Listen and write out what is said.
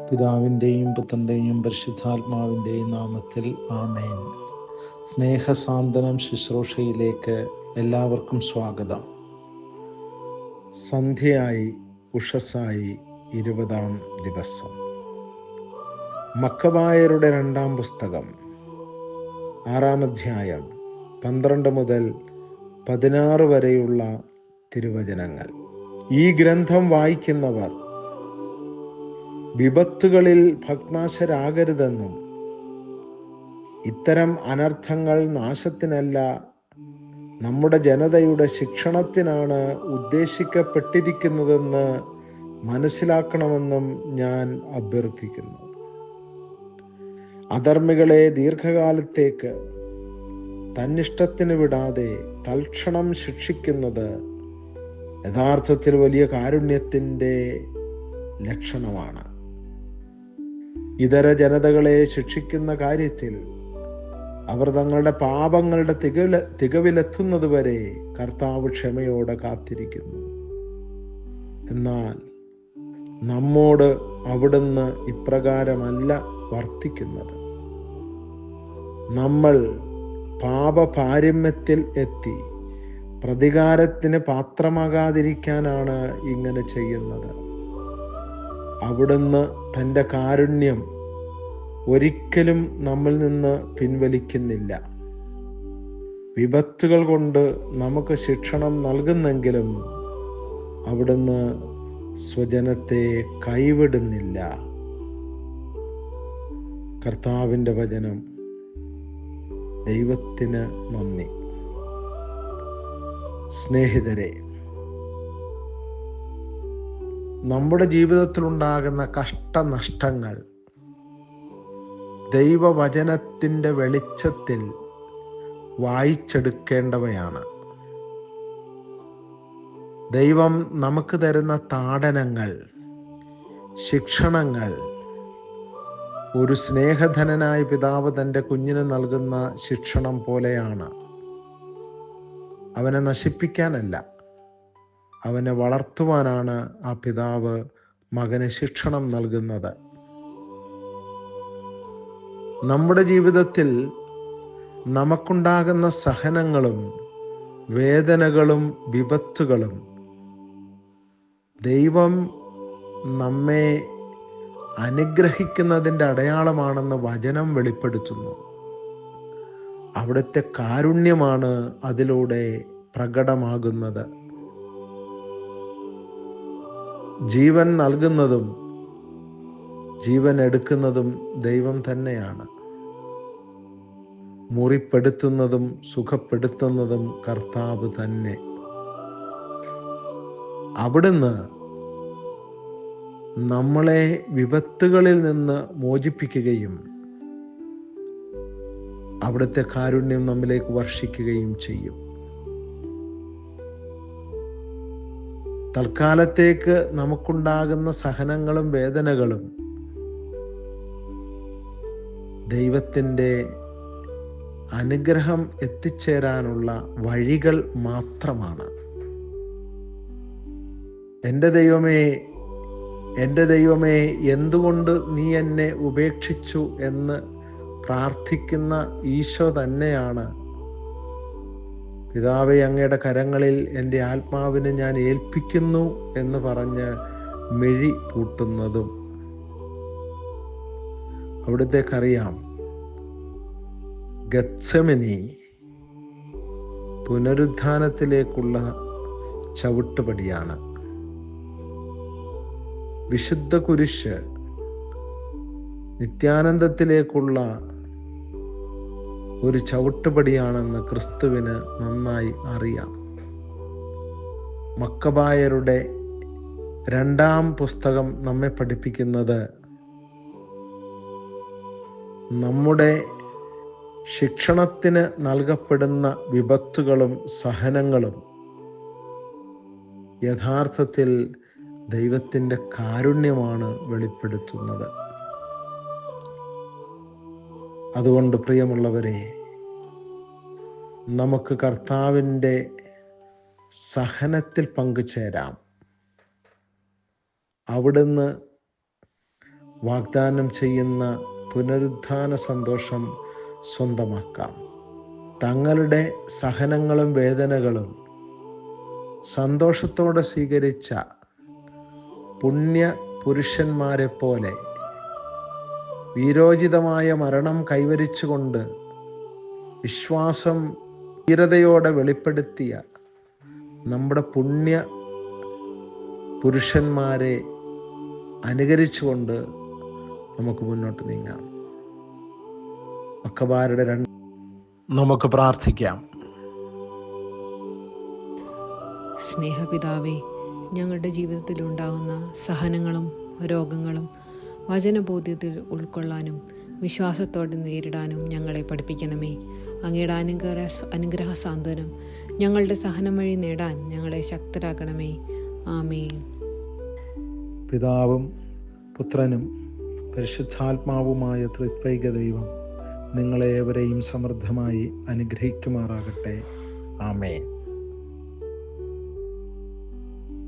പിതാവിൻ്റെയും പുത്രൻ്റെയും പരിശുദ്ധാത്മാവിൻ്റെയും നാമത്തിൽ ആമേൻ. സ്നേഹസാന്ത്വനം ശുശ്രൂഷയിലേക്ക് എല്ലാവർക്കും സ്വാഗതം. സന്ധ്യയായി, ഉഷസ്സായി, 20-ാം ദിവസം. മക്കബായരുടെ 2-ാം പുസ്തകം 6-ാം അധ്യായം 12 മുതൽ 16 വരെയുള്ള തിരുവചനങ്ങൾ. ഈ ഗ്രന്ഥം വായിക്കുന്നവർ വിപത്തുകളിൽ ഭഗ്നാശരാകരുതെന്നും ഇത്തരം അനർത്ഥങ്ങൾ നാശത്തിനല്ല, നമ്മുടെ ജനതയുടെ ശിക്ഷണത്തിനാണ് ഉദ്ദേശിക്കപ്പെട്ടിരിക്കുന്നതെന്ന് മനസ്സിലാക്കണമെന്നും ഞാൻ അഭ്യർത്ഥിക്കുന്നു. അധർമ്മികളെ ദീർഘകാലത്തേക്ക് തന്നിഷ്ടത്തിന് വിടാതെ തൽക്ഷണം ശിക്ഷിക്കുന്നത് യഥാർത്ഥത്തിൽ വലിയ കാരുണ്യത്തിൻ്റെ ലക്ഷണമാണ്. ഇതര ജനതകളെ ശിക്ഷിക്കുന്ന കാര്യത്തിൽ അവർ തങ്ങളുടെ പാപങ്ങളുടെ തികവിലെത്തുന്നതുവരെ കർത്താവ് ക്ഷമയോടെ കാത്തിരിക്കുന്നു. എന്നാൽ നമ്മോട് അവിടുന്ന് ഇപ്രകാരമല്ല വർത്തിക്കുന്നത്. നമ്മൾ പാപപാരമ്യത്തിൽ എത്തി പ്രതികാരത്തിന് പാത്രമാകാതിരിക്കാനാണ് ഇങ്ങനെ ചെയ്യുന്നത്. അവിടുന്ന് തൻ്റെ കാരുണ്യം ഒരിക്കലും നമ്മിൽ നിന്ന് പിൻവലിക്കുന്നില്ല. വിപത്തുകൾ കൊണ്ട് നമുക്ക് ശിക്ഷണം നൽകുന്നെങ്കിലും അവിടുന്ന് സ്വജനത്തെ കൈവിടുന്നില്ല. കർത്താവിൻ്റെ വചനം. ദൈവത്തിന് നന്ദി. സ്നേഹിതരെ, നമ്മുടെ ജീവിതത്തിലുണ്ടാകുന്ന കഷ്ടനഷ്ടങ്ങൾ ദൈവവചനത്തിൻ്റെ വെളിച്ചത്തിൽ വായിച്ചെടുക്കേണ്ടവയാണ്. ദൈവം നമുക്ക് തരുന്ന താടനങ്ങൾ, ശിക്ഷണങ്ങൾ ഒരു സ്നേഹധനനായ പിതാവ് തൻ്റെ കുഞ്ഞിന് നൽകുന്ന ശിക്ഷണം പോലെയാണ്. അവനെ നശിപ്പിക്കാനല്ല, അവനെ വളർത്തുവാനാണ് ആ പിതാവ് മകന് ശിക്ഷണം നൽകുന്നത്. നമ്മുടെ ജീവിതത്തിൽ നമുക്കുണ്ടാകുന്ന സഹനങ്ങളും വേദനകളും വിപത്തുകളും ദൈവം നമ്മെ അനുഗ്രഹിക്കുന്നതിൻ്റെ അടയാളമാണെന്ന് വചനം വെളിപ്പെടുത്തുന്നു. അവിടുത്തെ കാരുണ്യമാണ് അതിലൂടെ പ്രകടമാകുന്നത്. ജീവൻ നൽകുന്നതും ജീവൻ എടുക്കുന്നതും ദൈവം തന്നെയാണ്. മുറിപ്പെടുത്തുന്നതും സുഖപ്പെടുത്തുന്നതും കർത്താവ് തന്നെ. അവിടുന്ന് നമ്മളെ വിപത്തുകളിൽ നിന്ന് മോചിപ്പിക്കുകയും അവിടുത്തെ കാരുണ്യം നമ്മിലേക്ക് വർഷിക്കുകയും ചെയ്യും. തൽക്കാലത്തേക്ക് നമുക്കുണ്ടാകുന്ന സഹനങ്ങളും വേദനകളും ദൈവത്തിൻ്റെ അനുഗ്രഹം എത്തിച്ചേരാനുള്ള വഴികൾ മാത്രമാണ്. എൻ്റെ ദൈവമേ, എന്തുകൊണ്ട് നീ എന്നെ ഉപേക്ഷിച്ചു എന്ന് പ്രാർത്ഥിക്കുന്ന ഈശോ തന്നെയാണ് പിതാവേ, അങ്ങയുടെ കരങ്ങളിൽ എൻ്റെ ആത്മാവിനെ ഞാൻ ഏൽപ്പിക്കുന്നു എന്ന് പറഞ്ഞ് മിഴി പൂട്ടുന്നതും. അവിടുത്തേക്കറിയാം, ഗത്സമനി പുനരുത്ഥാനത്തിലേക്കുള്ള ചവിട്ടുപടിയാണ്. വിശുദ്ധ കുരിശ് നിത്യാനന്ദത്തിലേക്കുള്ള ഒരു ചവിട്ടുപടിയാണെന്ന് ക്രിസ്തുവിന് നന്നായി അറിയാം. മക്കബായരുടെ 2-ാം പുസ്തകം നമ്മെ പഠിപ്പിക്കുന്നത് നമ്മുടെ ശിക്ഷണത്തിന് നൽകപ്പെടുന്ന വിപത്തുകളും സഹനങ്ങളും യഥാർത്ഥത്തിൽ ദൈവത്തിൻ്റെ കാരുണ്യമാണ് വെളിപ്പെടുത്തുന്നത്. അതുകൊണ്ട് പ്രിയമുള്ളവരെ, നമുക്ക് കർത്താവിൻ്റെ സഹനത്തിൽ പങ്കുചേരാം. അവിടുന്ന് വാഗ്ദാനം ചെയ്യുന്ന പുനരുത്ഥാന സന്തോഷം സ്വന്തമാക്കാം. തങ്ങളുടെ സഹനങ്ങളും വേദനകളും സന്തോഷത്തോടെ സ്വീകരിച്ച പുണ്യ പുരുഷന്മാരെ പോലെ വീരോചിതമായ മരണം കൈവരിച്ചുകൊണ്ട് വിശ്വാസം ധീരതയോടെ വെളിപ്പെടുത്തിയ നമ്മുടെ പുണ്യ പുരുഷന്മാരെ അനുകരിച്ചുകൊണ്ട് നമുക്ക് മുന്നോട്ട് നീങ്ങാം. മക്കബാരുടെ 2 നമുക്ക് പ്രാർത്ഥിക്കാം. സ്നേഹപിതാവേ, ഞങ്ങളുടെ ജീവിതത്തിൽ ഉണ്ടാകുന്ന സഹനങ്ങളും രോഗങ്ങളും വചനബോധ്യത്തിൽ ഉൾക്കൊള്ളാനും വിശ്വാസത്തോടെ നേരിടാനും ഞങ്ങളെ പഠിപ്പിക്കണമേ. അങ്ങയുടെ അനുഗ്രഹ സാന്ത്വനം ഞങ്ങളുടെ സഹനം വഴി നേടാൻ ഞങ്ങളെ ശക്തരാക്കണമേ. ആമേൻ. പിതാവും പുത്രനും പരിശുദ്ധാത്മാവുമായ ത്രിത്വൈക ദൈവം നിങ്ങളേവരെയും സമൃദ്ധമായി അനുഗ്രഹിക്കുമാറാകട്ടെ. ആമേൻ.